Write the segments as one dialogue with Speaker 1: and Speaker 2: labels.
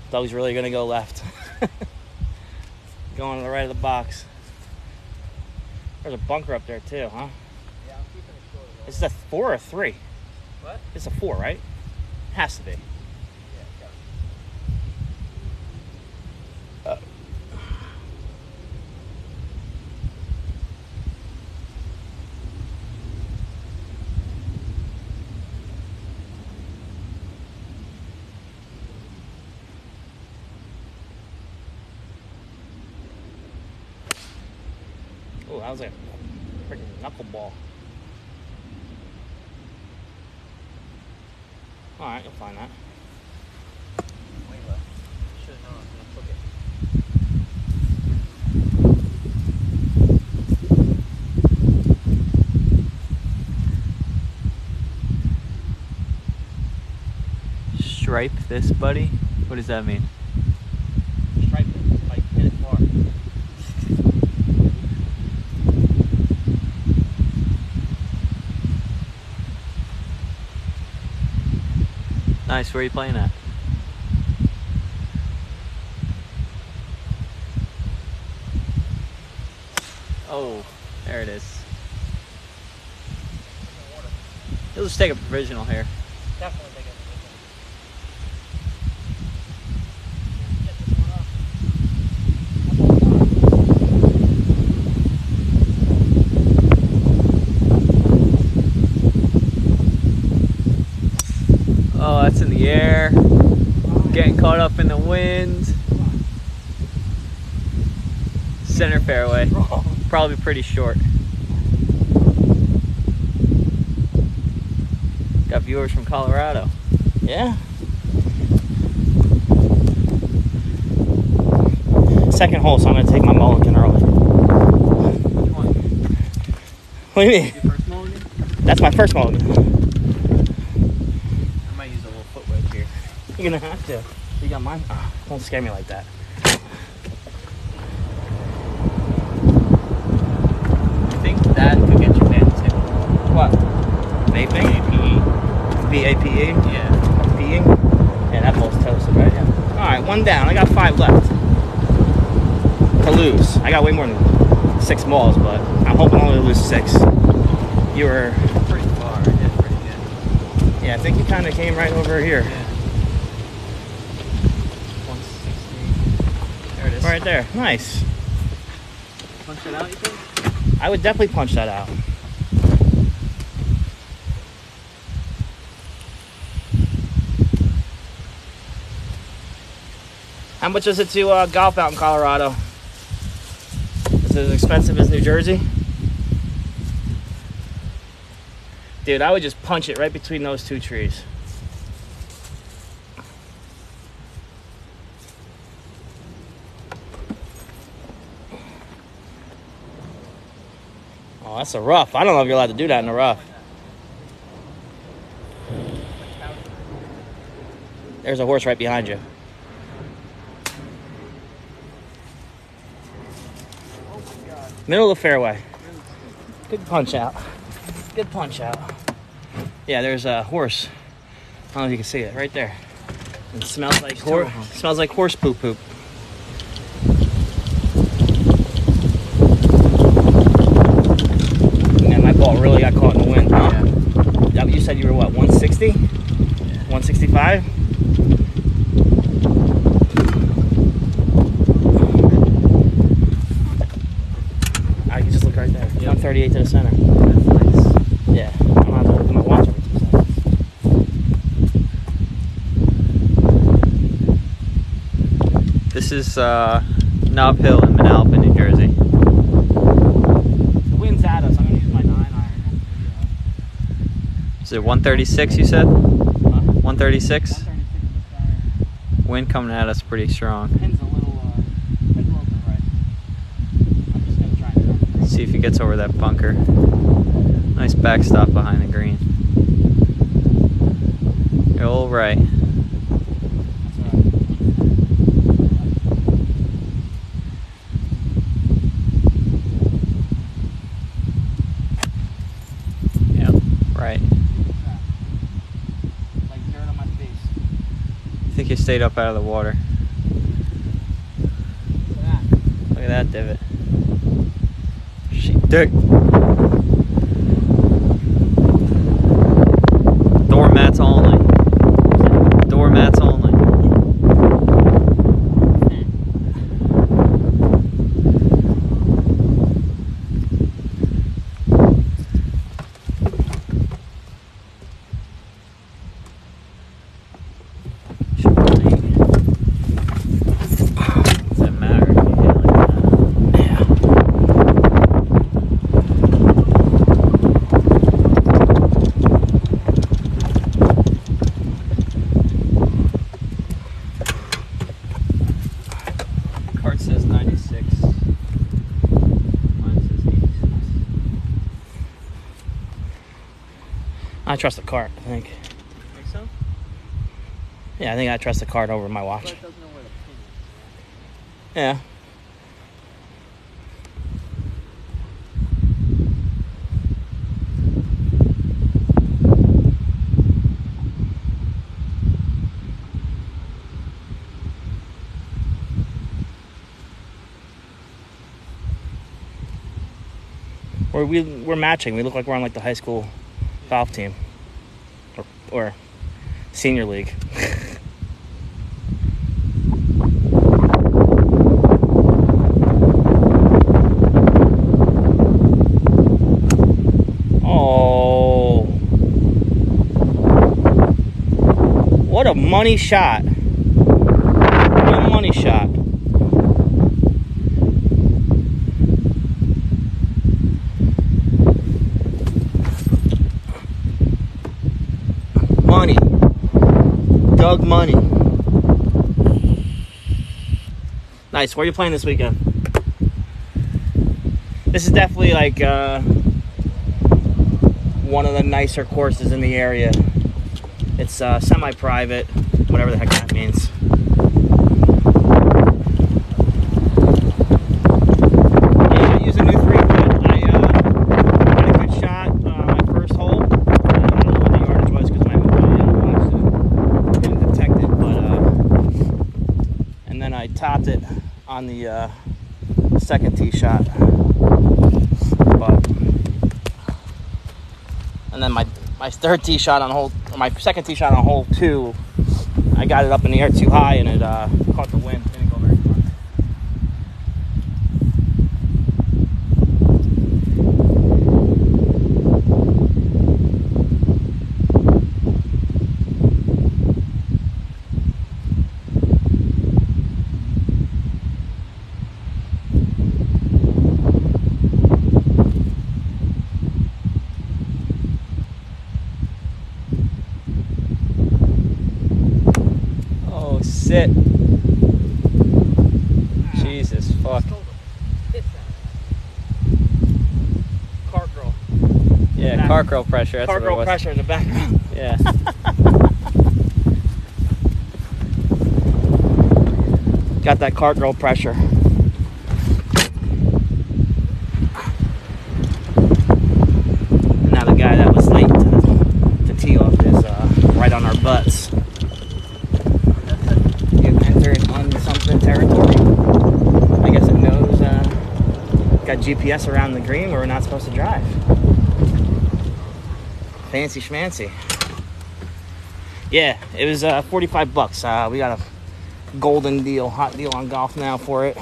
Speaker 1: Thought he's really gonna go left. Going to the right of the box. There's a bunker up there too, huh?
Speaker 2: Yeah, I'm keeping it short.
Speaker 1: This is a 4 or 3?
Speaker 2: What?
Speaker 1: It's a 4, right? Has to be.
Speaker 2: Yeah,
Speaker 1: Oh, that was like a freaking knuckleball. Alright, you'll find that.
Speaker 2: way left. Should have known I was gonna hook
Speaker 3: it. Stripe this, buddy? What does that mean?
Speaker 2: Stripe it, like hit it far.
Speaker 3: Nice, where are you playing at? Oh, there it is. He'll just take a provisional here.
Speaker 2: Definitely take it. Get this one up.
Speaker 3: Oh, that's in the air. Getting caught up in the wind. Center fairway. Probably pretty short. Got viewers from Colorado.
Speaker 1: Yeah. Second hole, so I'm gonna take my mulligan early. What do you mean?
Speaker 3: Your first mulligan?
Speaker 1: That's my first mulligan.
Speaker 3: I might use a little foot wedge here.
Speaker 1: You're gonna have to. You got mine? Oh, don't scare me like that.
Speaker 3: I think that could get you pants hit.
Speaker 1: What? Vaping?
Speaker 3: APE.
Speaker 1: V-A-P-E?
Speaker 3: Yeah.
Speaker 1: Being? Yeah, that ball's toasted right now. Alright, 1 down. I got 5 left. To lose. I got way more than 6 balls, but I'm hoping only to lose 6. You were...
Speaker 3: Pretty far. Yeah, pretty good.
Speaker 1: Yeah, I think you kind of came right over here.
Speaker 3: Yeah. 160. There it is.
Speaker 1: Right there. Nice.
Speaker 3: Punch it out, you think?
Speaker 1: I would definitely punch that out. How much is it to golf out in Colorado? Is it as expensive as New Jersey? Dude, I would just punch it right between those 2 trees. Oh, that's a rough. I don't know if you're allowed to do that in a rough. There's a horse right behind you. Middle of the fairway. Good punch out. Good punch out. Yeah, there's a horse. I don't know if you can see it right there. It smells like horse poop poop. Man, my ball really got caught in the wind, huh? Yeah. You said you were what, 160? Yeah. 165? I can just look right there. Yep. 138 to the center.
Speaker 3: That's nice.
Speaker 1: Yeah, I'm gonna have to look at my watch every 2 seconds.
Speaker 3: This is Nob Hill in Manalapan, New Jersey.
Speaker 1: The wind's at us. I'm gonna use my 9-iron.
Speaker 3: Is it 136 you said? 136?
Speaker 1: 136 in the center.
Speaker 3: Wind coming at us pretty strong.
Speaker 1: Pin's a little to the right. I'm just gonna try and turn.
Speaker 3: See if he gets over that bunker. Nice backstop behind the green. You're all right.
Speaker 1: That's all right.
Speaker 3: Yeah, right.
Speaker 1: Like dirt on my face.
Speaker 3: I think you stayed up out of the water. Look at that divot. Dick. Doormats only. Doormats only. Doesn't matter if you hit like that. Cart says 96. Mine says 86.
Speaker 1: I trust the cart, I think.
Speaker 3: Think so?
Speaker 1: Yeah, I think I trust the cart over my watch.
Speaker 3: But it doesn't know where the pin is.
Speaker 1: Yeah. We're matching. We look like we're on like the high school golf team or senior league. Oh, what a money shot! What a money shot! Money. Doug Money. Nice. Where are you playing this weekend? This is definitely like one of the nicer courses in the area. It's semi-private, whatever the heck that means. Yeah, I use a new 3-wood. I had a good shot my first hole. I don't know what the yardage was because my watch didn't detect it, but and then I topped it on the second tee shot. But and then my third tee shot on hole, or my second tee shot on hole 2, I got it up in the air too high and it caught the wind. Didn't go very far. Sit. Jesus fuck. Cart girl.
Speaker 3: Yeah, cart girl pressure. That's
Speaker 1: Cart
Speaker 3: what it
Speaker 1: girl
Speaker 3: was.
Speaker 1: pressure in the background.
Speaker 3: Yeah.
Speaker 1: Got that cart girl pressure. And now the guy that was late to tee off is right on our butts. You've entered unsomething territory. I guess it knows, got GPS around the green where we're not supposed to drive. Fancy schmancy. Yeah, it was $45. We got a golden deal, hot deal on Golf Now for it.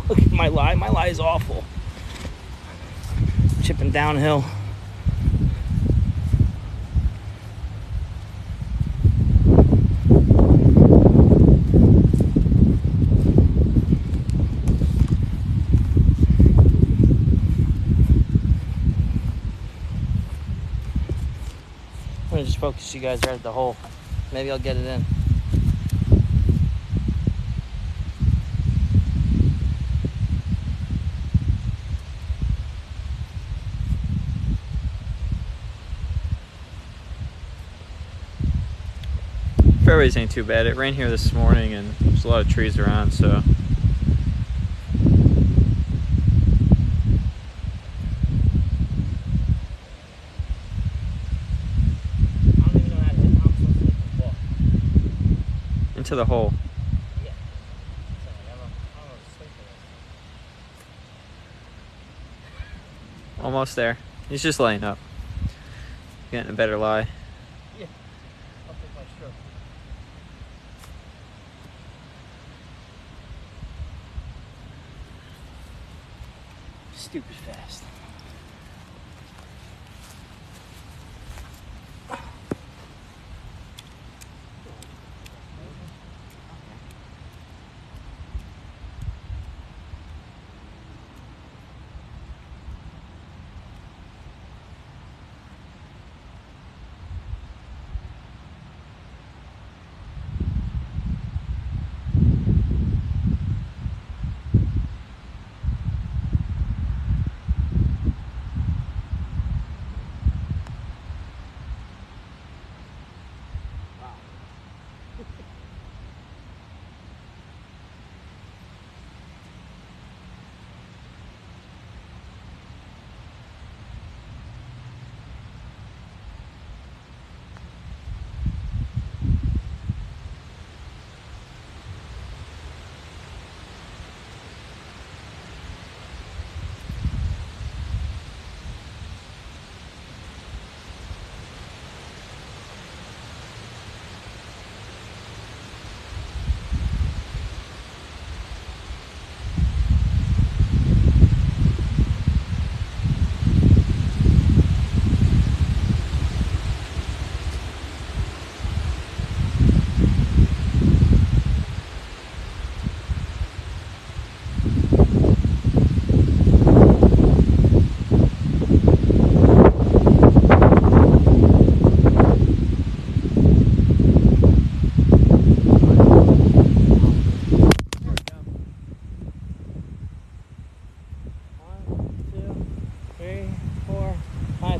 Speaker 1: Look at my lie. My lie is awful. Chipping downhill. I'm gonna just focus you guys right at the hole. Maybe I'll get it in.
Speaker 3: Fairways ain't too bad. It rained here this morning and there's a lot of trees around, so. into the hole.
Speaker 2: Yeah. So I'm gonna swing for
Speaker 3: Almost there. He's just laying up. Getting a better lie.
Speaker 2: this. Yeah. I'll take my stroke.
Speaker 1: Stupid fast.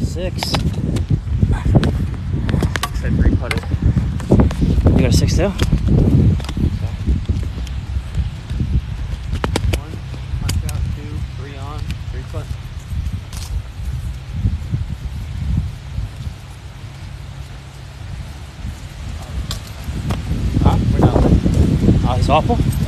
Speaker 1: Six.
Speaker 3: Said three putted.
Speaker 1: You got a 6 too?
Speaker 3: One, punch out, 2, 3 on, 3 putt.
Speaker 1: Huh? We're done. Oh, he's awful?